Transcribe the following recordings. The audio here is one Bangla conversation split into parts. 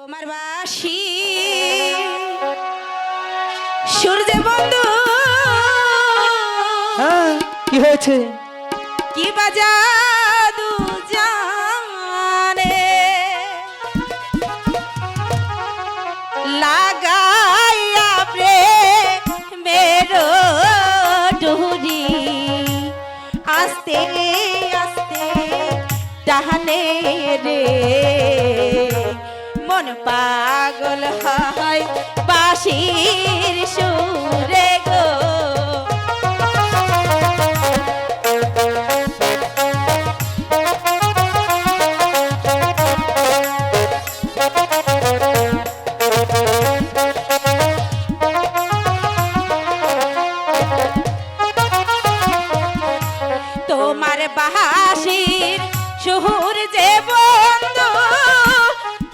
তোমার বাসি সূর্য বন্ধু হ্যাঁ কি হয়েছে? কি বাজাদু জানে লাগাইয়া প্রেমের ডুরি আস্তে আস্তে টানে রে মন পাগল হয় বাঁশির সুরে গো তোমার বাঁশির সুর যে বন্ধু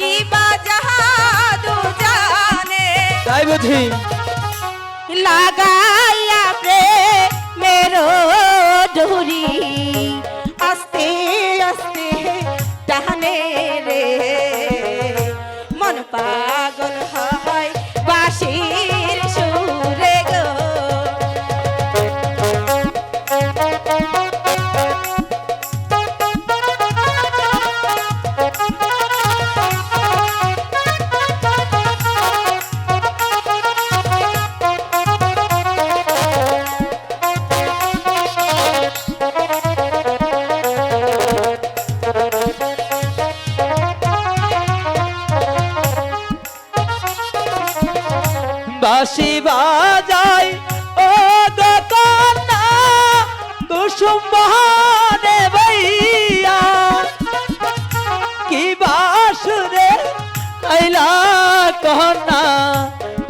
কি বাজাদু জানে তাই বুঝি লাগাইয়া প্রেমের ডুরি আস্তে আস্তে টানে রে মন পাগল হয় বাঁশির সুরে গো বাঁশি বাজায় ও গো কন্যা কুসুম বহনে বইয়া কি বাসুরে আইলা কন্যা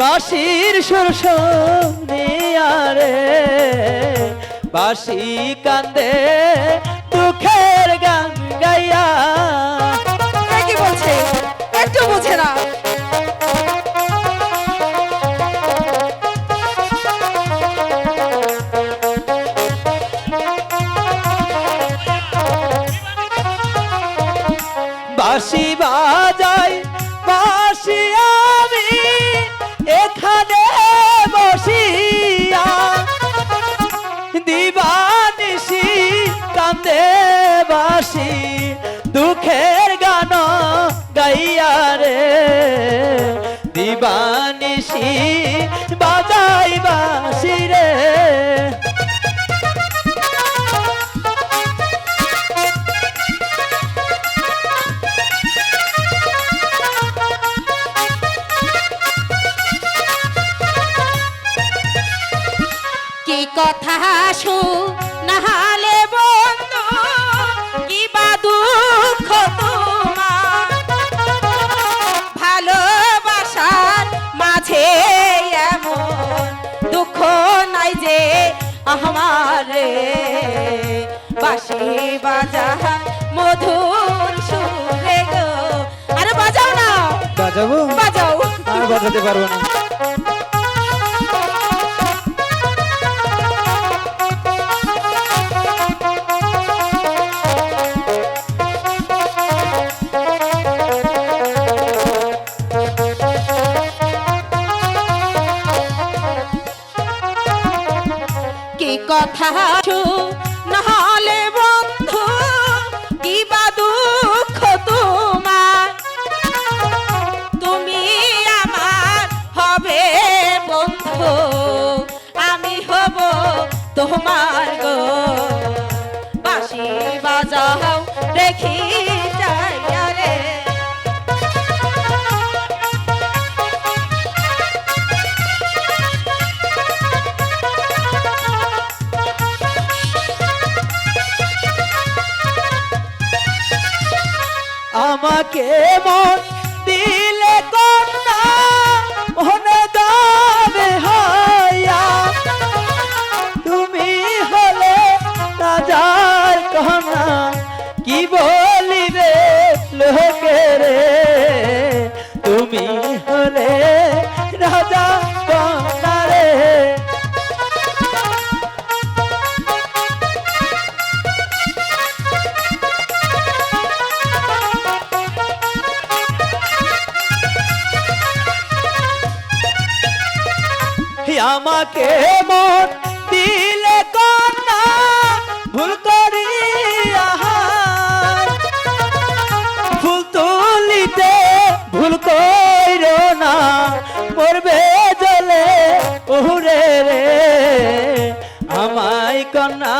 বাঁশির সুর শুনিয়া রে বাঁশি কান্দে দুঃখের গান গাইয়া কি বলছে একটু বুঝে না বাঁশি বাজাই বাঁশি আমি এখানে বসিয়া দিবানিশি কান্দে বাঁশি দুঃখের গান গাইয়া রে দিবানিশি বাজাই বাঁশি রে কি কথা শুনালে বন্ধু কি বা দুঃখ তোমার ভালোবাসার মাঝে এমন দুঃখ নাই যে আমার রে বাঁশি বাজা মধুর সুরে গো আরে বাজাও না বাজাবো বাজাও আর বাজাতে পারবো না কি কথা নহলে বন্ধু কি বা দুঃখ তোমার তুমি আমার হবে বন্ধু আমি হব তোমার গো বাঁশি বাজাও দেখি যাইয়া রে আমাকে মন দিলে কন্যা মনে দাবে হইয়া তুমি হলে রাজার কন্যা কি বলিবে আমাকে মন দিলে কন্যা ভুল করিয়া ফুল তুলিতে ভুল কইর না মরবে জলে ওরে রে আমায় কন্যা